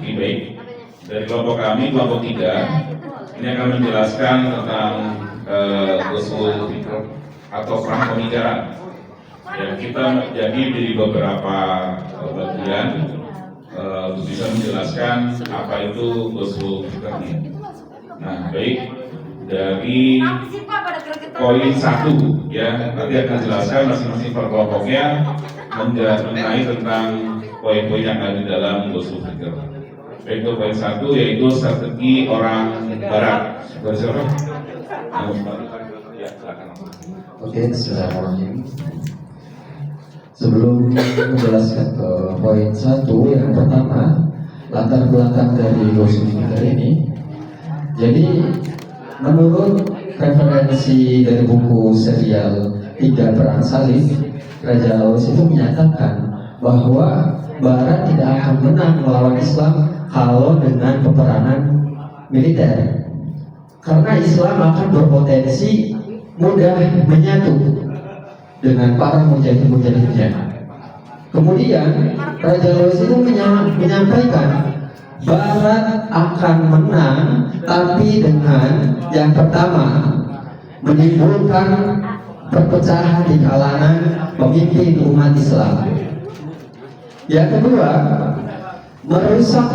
Ini baik. Dari kelompok kami, kelompok 3, ini akan menjelaskan tentang usul fikr atau perang pemikiran. Ya, kita jadi dari beberapa bagian untuk bisa menjelaskan apa itu usul fikrnya. Nah, baik. Dari poin 1 ya, nanti akan jelaskan masing-masing per kelompoknya mengenai tentang poin-poin yang ada di dalam usul fikr. Baik, itu poin 1 yaitu strategi orang barat. Siapa? Ya, silakan. Oke, bismillahirrahmanirrahim. Sebelum menjelaskan ke poin 1, yang pertama latar belakang dari usul fikr ini. Jadi menurut referensi dari buku serial 3 Perang Salib, Raja Louis itu menyatakan bahwa Barat tidak akan menang melawan Islam kalau dengan peperangan militer, karena Islam akan berpotensi mudah menyatu dengan para mujahid-mujahidnya. Kemudian Raja Louis itu menyampaikan Barat akan menang, tapi dengan yang pertama menimbulkan perpecahan di kalangan pemimpin umat Islam. Yang kedua, merusak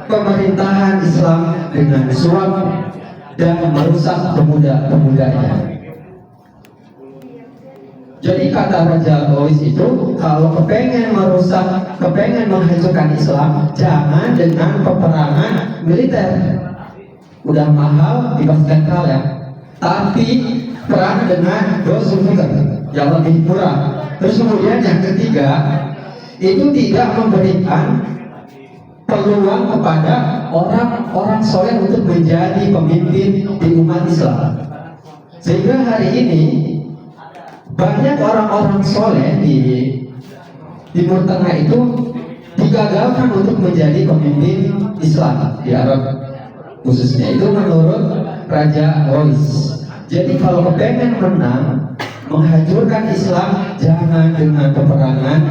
pemerintahan Islam dengan suap dan merusak pemuda-pemudanya. Jadi kata Raja Louis itu, kalau kepengen menghancurkan Islam, jangan dengan peperangan militer. Udah mahal dipastikan kalah, tapi perang dengan usul fikr yang lebih murah. Terus kemudian yang ketiga, itu tidak memberikan peluang kepada orang-orang soleh untuk menjadi pemimpin di umat Islam. Sehingga hari ini banyak orang-orang soleh di Timur Tengah itu digagalkan untuk menjadi pemimpin Islam di Arab khususnya, itu menurut Raja Louis. Jadi kalau kepengen menang menghancurkan Islam, jangan dengan peperangan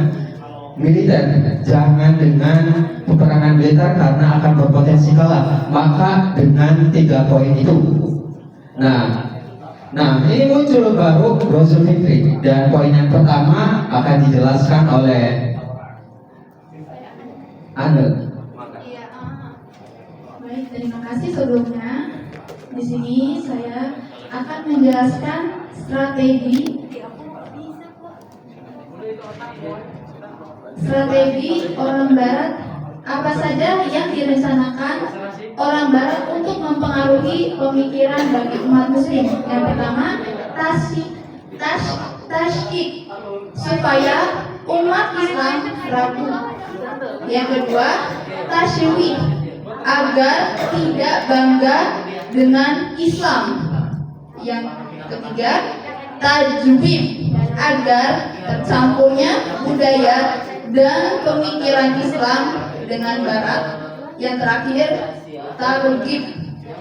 militer, jangan dengan peperangan militer karena akan berpotensi kalah, maka dengan 3 poin itu. Nah, ini muncul baru usul fikri, dan poin yang pertama akan dijelaskan oleh Anda. Baik, terima kasih sebelumnya. Di sini saya akan menjelaskan strategi orang Barat, apa saja yang direncanakan orang Barat untuk mempengaruhi pemikiran bagi umat Muslim. Yang pertama, tasyik supaya umat Islam ragu. Yang kedua, tasywi agar tidak bangga dengan Islam. Yang ketiga, tajwid agar tercampurnya budaya dan pemikiran Islam dengan Barat. Yang terakhir, targhib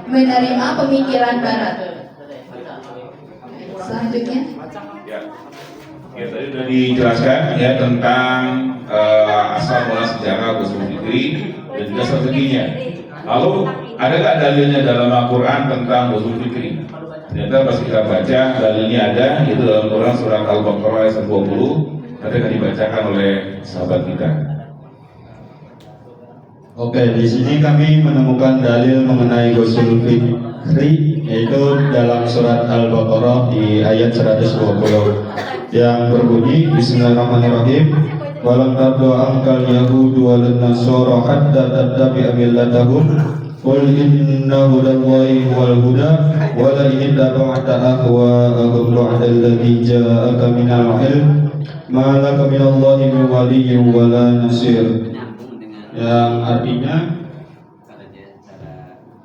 menerima pemikiran Barat. Selanjutnya, ya tadi sudah dijelaskan ya tentang asal mula sejarah usul fikri dan juga strateginya. Lalu ada nggak dalilnya dalam Al-Quran tentang usul fikri? Ternyata pas kita baca dalilnya ada, yaitu dalam Quran surat Al-Baqarah ayat 20. Nanti akan dibacakan oleh sahabat kita. Oke, di sini kami menemukan dalil mengenai usul fikri, yaitu dalam surat Al-Baqarah di ayat 120 yang berbunyi Bismillahirrahmanirrahim. Walam tardu angkal yahudu walan nasara hatta tattabi'a millatahum qul inna hudallahi wal huda wa la in tabata ahwa'ahum ba'da alladhi ja'aka minal ilm ma laka minallahi min waliyyin wa la nasir. Yang artinya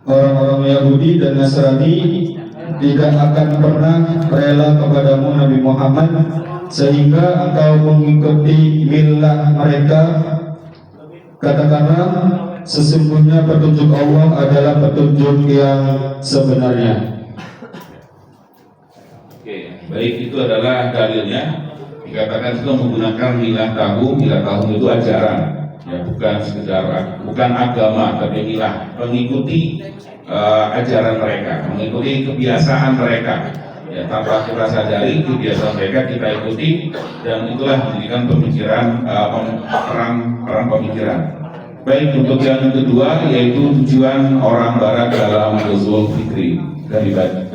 orang-orang Yahudi dan Nasrani tidak akan pernah rela kepadamu Nabi Muhammad sehingga engkau mengikuti milah mereka. Katakanlah sesungguhnya petunjuk Allah adalah petunjuk yang sebenarnya. Oke, baik, itu adalah dalilnya. Dikatakan itu menggunakan milah tahun itu ajaran. ya bukan agama, tapi inilah mengikuti ajaran mereka, mengikuti kebiasaan mereka. Ya, tanpa kita sadari kebiasaan mereka kita ikuti, dan itulah menjadikan pemikiran perang pemikiran. Baik, untuk yang kedua yaitu tujuan orang Barat dalam usul fikri, dan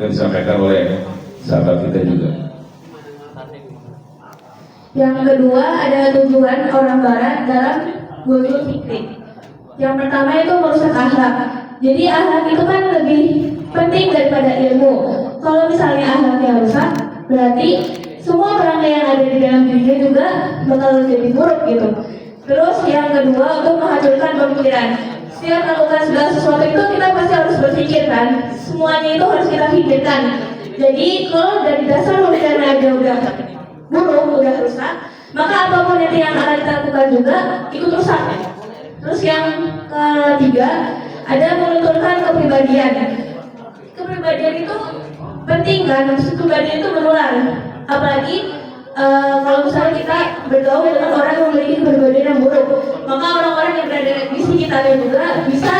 disampaikan oleh sahabat kita juga. Yang kedua ada tujuan orang Barat dalam usul fikri. Yang pertama itu merusak akhlak. Jadi akhlak itu kan lebih penting daripada ilmu. Kalau misalnya akhlaknya rusak, berarti semua perangkat yang ada di dalam dirinya juga bakal jadi buruk gitu. Terus yang kedua untuk menghancurkan pemikiran. Setiap melakukan segala sesuatu itu kita pasti harus berpikir kan. Semuanya itu harus kita pikirkan. Jadi kalau dari dasar pemikirannya aja udah buruk, udah rusak, maka apapun itu yang akan kita lakukan juga ikut rusak. Terus yang ketiga ada melunturkan kepribadian. Kepribadian itu penting kan, kepribadian itu menular. Apalagi kalau misalnya kita bergaul dengan orang yang memiliki kepribadian yang buruk, maka orang-orang yang berada di sekitarnya juga bisa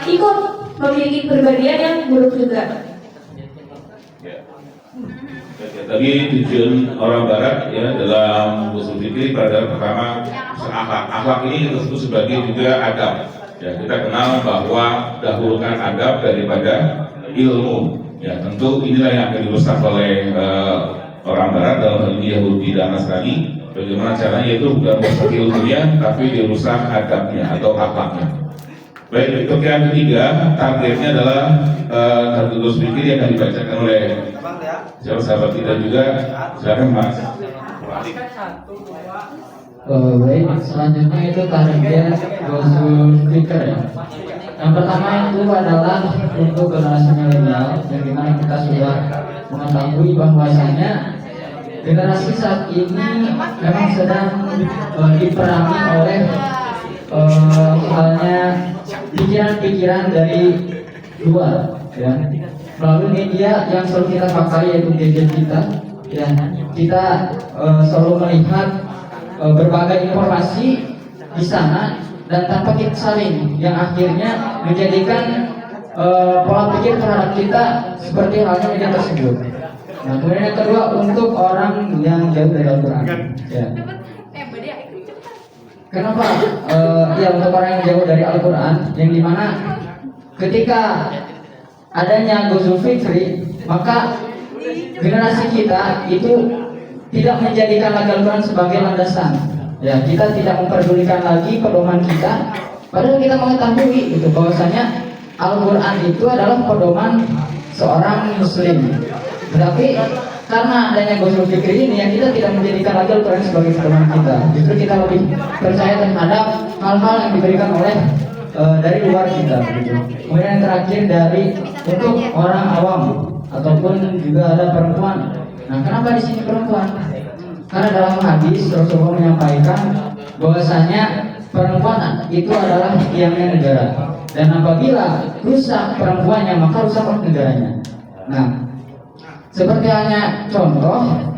ikut memiliki kepribadian yang buruk juga. Ya, tadi tujuan orang Barat ya dalam usul fikri pada pertama akhlak ini disebut sebagai juga adab. Ya, kita kenal bahwa dahulukan adab daripada ilmu. Ya, tentu inilah yang akan dirusak oleh orang Barat dalam hal ini Yahudi dan Nasrani. Bagaimana caranya? Itu bukan merusak ilmunya, tapi dirusak adabnya atau akhlaknya. Baik, untuk yang ketiga targetnya adalah target usul fikri yang akan dibacakan oleh sahabat kita juga. Silakan Mas. Baik, selanjutnya itu target usul fikir ya. Yang pertama itu adalah untuk generasi milenial, yang dimana kita sudah mengetahui bahwasanya generasi saat ini memang sedang diperangi oleh misalnya pikiran-pikiran dari luar, ya, melalui media yang selalu kita pakai yaitu gadget kita, ya, kita selalu melihat berbagai informasi di sana dan tanpa kita saring, yang akhirnya menjadikan pola pikir terhadap kita seperti halnya media tersebut. Nah, kemudian yang kedua untuk orang yang jauh dari Al-Quran, ya. Kenapa? Ya, untuk orang yang jauh dari Al-Quran, yang dimana ketika adanya usul fikri, maka generasi kita itu tidak menjadikan lagi Al-Quran sebagai landasan. Ya, kita tidak memperdulikan lagi pedoman kita, padahal kita mengetahui itu bahwasanya Al-Quran itu adalah pedoman seorang muslim. Tetapi karena adanya usul fikri ini, yang kita tidak menjadikan lagi Al-Quran sebagai pedoman kita. Justru kita lebih percaya terhadap hal-hal yang diberikan oleh dari luar kita. Begitu. Kemudian yang terakhir dari untuk orang awam ataupun juga ada perempuan. Nah, kenapa di sini perempuan? Karena dalam hadis Rasulullah menyampaikan bahwasanya perempuan itu adalah tiangnya negara, dan apabila rusak perempuannya maka rusaklah negaranya. Nah, seperti halnya contoh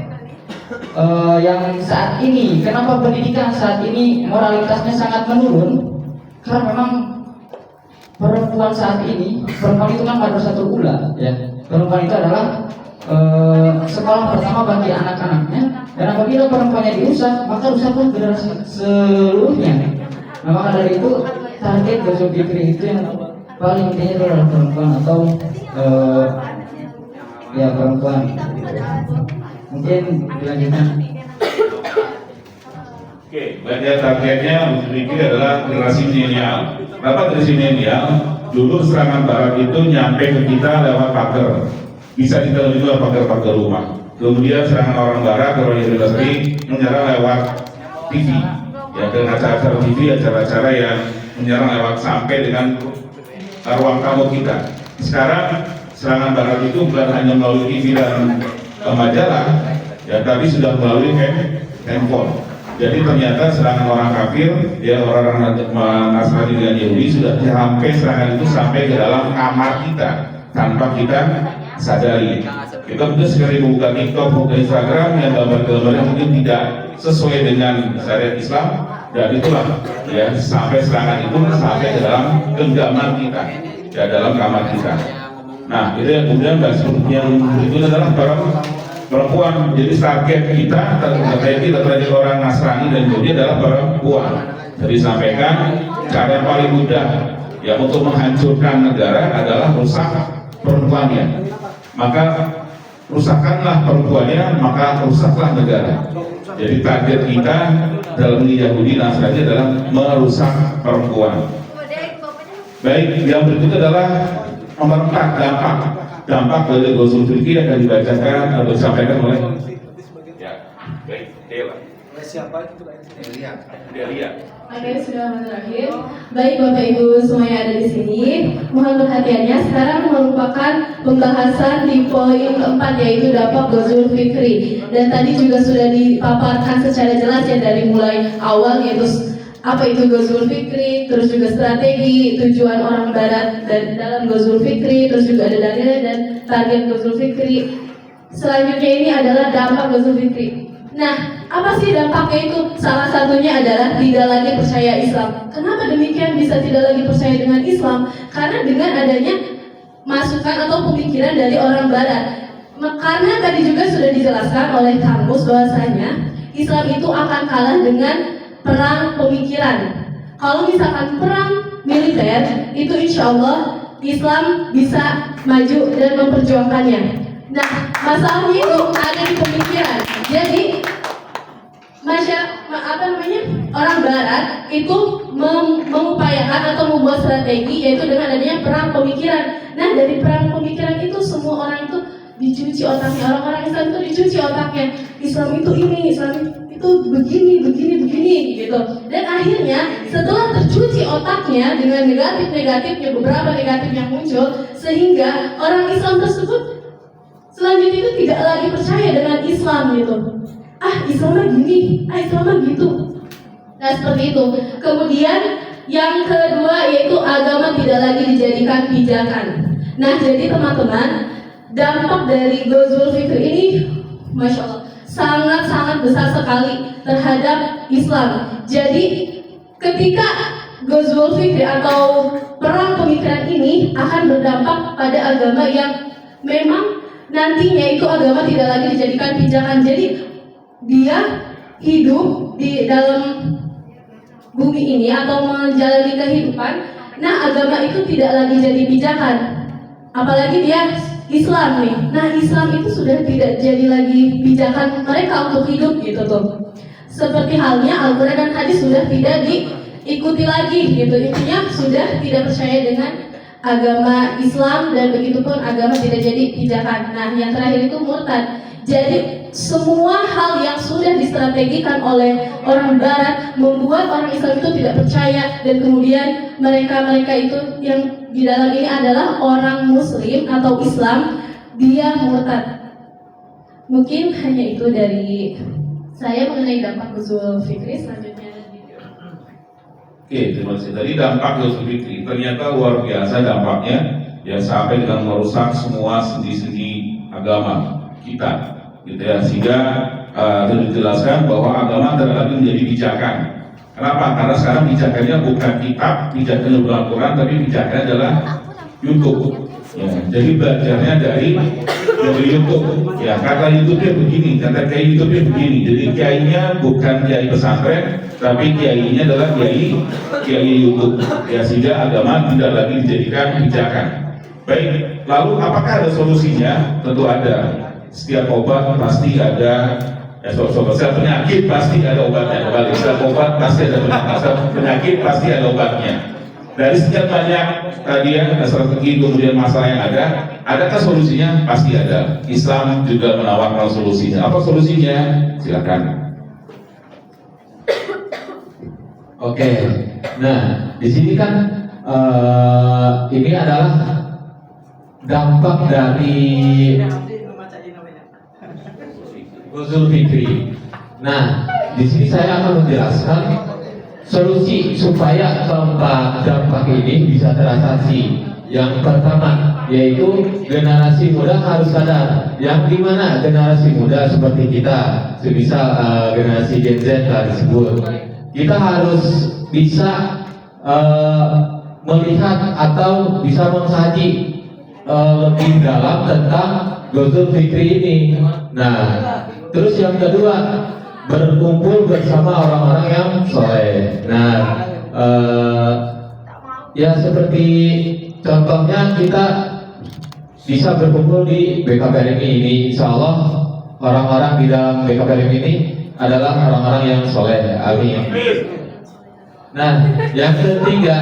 yang saat ini, kenapa pendidikan saat ini moralitasnya sangat menurun? Karena memang perempuan saat ini, perempuan itu kan madrasatul ula, ya. Perempuan itu adalah sekolah pertama bagi anak-anaknya, dan apabila perempuannya dirusak maka rusaklah generasi seluruhnya. Nah, maka dari itu target usul fikri itu yang paling intinya itu adalah perempuan atau ya perempuan. Mungkin dilanjutkan. Oke, bagian targetnya usul fikri adalah generasi milenial. Kenapa generasi milenial? Dulu serangan Barat itu nyampe ke kita lewat pagar. Bisa kita lihat juga pagar-pagar rumah. Kemudian serangan orang Barat, orang Yahudi menyerang lewat TV, ya, dengan acara-acara TV, acara-acara yang menyerang lewat sampai dengan ruang tamu kita. Sekarang serangan Barat itu bukan hanya melalui TV dan majalah, ya, tapi sudah melalui handphone. Jadi ternyata serangan orang kafir, ya, orang-orang Nasrani dan Yahudi sudah sampai serangan itu sampai ke dalam kamar kita tanpa kita sadari. Kita mungkin sekali buka TikTok, buka Instagram yang gambar-gambarnya mungkin tidak sesuai dengan syariat Islam, Dan itulah ya sampai serangan itu sampai ke dalam genggaman kita, ya dalam kamar kita. Nah itu yang kemudian yang itu adalah para perempuan. Jadi target kita terjadi orang Nasrani dan Yahudi adalah perempuan. Jadi sampaikan cara yang paling mudah ya untuk menghancurkan negara adalah rusak perempuannya. Maka rusakkanlah perempuannya, maka rusaklah negara. Jadi target kita dalam Yahudi Nasrani adalah merusak perempuan. Baik, yang berikutnya adalah nomor 4, dampak dari Ghazwul Fikri yang akan dibacakan atau disampaikan oleh baik, Siapa itu? Delia. Oke, sudah terakhir. Baik Bapak Ibu semua yang ada di sini, mohon perhatiannya. Sekarang merupakan pembahasan di poin keempat, yaitu dampak Ghazwul Fikri. Dan tadi juga sudah dipaparkan secara jelas ya dari mulai awal, yaitu apa itu Ghazwul Fikri, terus juga strategi, tujuan orang Barat dan dalam Ghazwul Fikri, terus juga ada dalilnya dan target Ghazwul Fikri. Selanjutnya ini adalah dampak Ghazwul Fikri. Nah, apa sih dampaknya itu? Salah satunya adalah tidak lagi percaya Islam. Kenapa demikian bisa tidak lagi percaya dengan Islam? Karena dengan adanya masukan atau pemikiran dari orang Barat. Karena tadi juga sudah dijelaskan oleh Kang Mus bahwasanya Islam itu akan kalah dengan perang pemikiran. Kalau misalkan perang militer, itu insya Allah Islam bisa maju dan memperjuangkannya. Nah, masalahnya itu ada di pemikiran. Jadi orang Barat itu mengupayakan atau membuat strategi, yaitu dengan adanya perang pemikiran. Nah, dari perang pemikiran itu semua orang itu dicuci otaknya. Orang-orang Islam itu dicuci otaknya. Islam itu ini, Islam itu begini gitu. Dan akhirnya setelah tercuci otaknya dengan negatifnya, beberapa negatif yang muncul, sehingga orang Islam tersebut selanjutnya itu tidak lagi percaya dengan Islam gitu. Islam mah gini, Islam mah gitu. Nah seperti itu. Kemudian yang kedua yaitu agama tidak lagi dijadikan pijakan. Nah jadi teman-teman, dampak dari Ghazwul Fikri ini, masya Allah, sangat-sangat besar sekali terhadap Islam. Jadi ketika Ghazwul Fikri atau perang pemikiran ini akan berdampak pada agama yang memang nantinya itu agama tidak lagi dijadikan pijakan. Jadi dia hidup di dalam bumi ini atau menjalani kehidupan. Nah agama itu tidak lagi jadi pijakan. Apalagi dia Islam nih. Nah Islam itu sudah tidak jadi lagi pijakan mereka untuk hidup gitu tuh. Seperti halnya Al-Quran dan hadis sudah tidak diikuti lagi gitu. Intinya sudah tidak percaya dengan agama Islam dan begitupun agama tidak jadi pijakan. Nah yang terakhir itu murtad. Jadi semua hal yang sudah distrategikan oleh orang Barat membuat orang Islam itu tidak percaya, dan kemudian mereka itu yang di dalam ini adalah orang Muslim atau Islam, dia murtad. Mungkin hanya itu dari saya mengenai dampak Ghazwul Fikri. Selanjutnya Oke, terima kasih. Tadi dampak Ghazwul Fikri ternyata luar biasa dampaknya, ya sampai dengan merusak semua sendi-sendi agama kita, gitu ya. Sehingga dijelaskan bahwa agama tidak lagi menjadi pijakan. Kenapa? Karena sekarang pijakannya bukan kitab, pijakannya bukan Al-Quran, tapi pijakannya adalah YouTube. Ya, jadi belajarnya dari YouTube. Ya, kata YouTube-nya begini, kata kiai YouTube-nya begini. Jadi kiainya bukan kiai pesantren, tapi kiainya adalah kiai YouTube. Ya, sehingga agama tidak lagi dijadikan pijakan. Baik, lalu apakah ada solusinya? Tentu ada. Setiap obat pasti ada, setiap penyakit pasti ada obatnya. Kembali, setiap obat pasti ada penyakit, setiap penyakit pasti ada obatnya. Dari sekian banyak tadi ya strategi kemudian masalah yang ada, adakah solusinya? Pasti ada. Islam juga menawarkan solusinya. Apa solusinya? Silakan. Oke, nah di sini kan ini adalah dampak dari Ghazwul Fikri. Nah, di sini saya akan menjelaskan solusi supaya keempat dampak ini bisa teratasi. Yang pertama yaitu generasi muda harus sadar, yang dimana generasi muda seperti kita, semisal generasi Gen Z disebut. kita harus bisa melihat atau bisa mengkaji lebih dalam tentang Ghazul Fikri ini. Nah, terus yang kedua, berkumpul bersama orang-orang yang soleh. Nah, ya seperti contohnya kita bisa berkumpul di BKPRMI ini. Insya Allah orang-orang di dalam BKPRMI ini adalah orang-orang yang soleh. Amin. Nah, yang ketiga,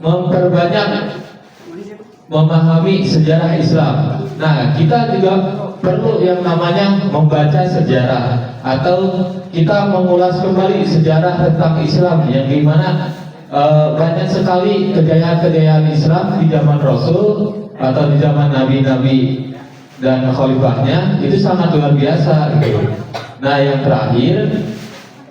memperbanyak memahami sejarah Islam. Nah, kita juga perlu yang namanya membaca sejarah atau kita mengulas kembali sejarah tentang Islam yang dimana banyak sekali kejayaan-kejayaan Islam di zaman Rasul atau di zaman Nabi-Nabi dan khalifahnya itu sangat luar biasa gitu. Nah, yang terakhir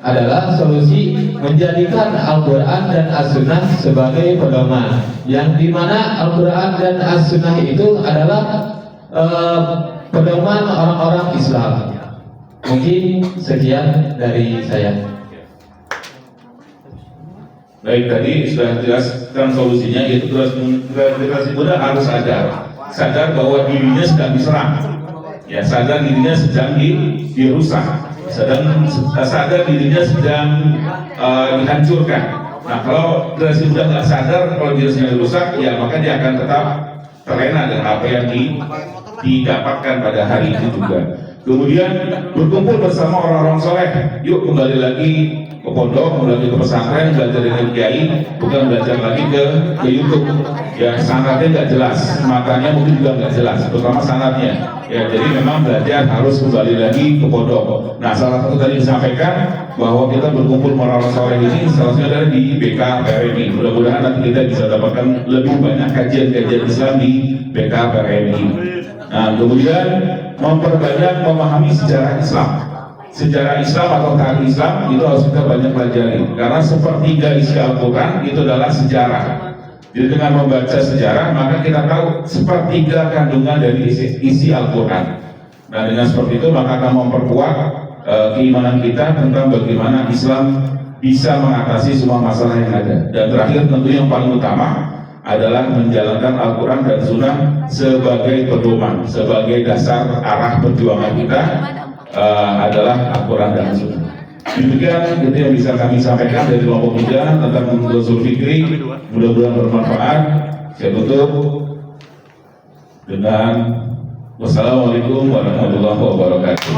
adalah solusi menjadikan Al-Quran dan As-Sunnah sebagai pedoman, yang dimana Al-Quran dan As-Sunnah itu adalah pedoman orang-orang Islam. Mungkin sekian dari saya. Baik, tadi sudah jelaskan solusinya, yaitu generasi muda harus sadar bahwa dirinya sedang diserang, ya, sadar dirinya sedang dirusak, sadar dirinya sedang dihancurkan. Nah, kalau generasi muda nggak sadar kalau dirinya sedang dirusak, ya maka dia akan tetap terlena dengan apa yang didapatkan pada hari itu juga. Kemudian berkumpul bersama orang-orang soleh. Yuk kembali lagi ke pondok, kembali lagi ke pesantren, belajar dengan kiai, bukan belajar lagi ke YouTube. Ya, sanadnya nggak jelas, matanya mungkin juga nggak jelas, terutama sanadnya. Ya, jadi memang belajar harus kembali lagi ke pondok. Nah, salah satu tadi disampaikan bahwa kita berkumpul orang-orang soleh ini salah satunya adalah di BKPRMI. Mudah-mudahan nanti kita bisa dapatkan lebih banyak kajian-kajian Islam di BKPRMI. Nah, kemudian memperbanyak memahami sejarah Islam. Sejarah Islam atau tarikh Islam itu harus kita banyak pelajari, karena sepertiga isi Al-Quran itu adalah sejarah. Jadi dengan membaca sejarah maka kita tahu sepertiga kandungan dari isi Al-Quran. Nah, dengan seperti itu maka akan memperkuat keimanan kita tentang bagaimana Islam bisa mengatasi semua masalah yang ada. Dan terakhir tentu yang paling utama adalah menjalankan Al-Quran dan Sunnah sebagai pedoman, sebagai dasar arah perjuangan kita adalah Al-Quran dan Sunnah. Demikian itu yang bisa kami sampaikan dari kelompok muda tentang Ghazul Fikri. Mudah-mudahan bermanfaat. Saya tutup dengan wassalamualaikum warahmatullahi wabarakatuh.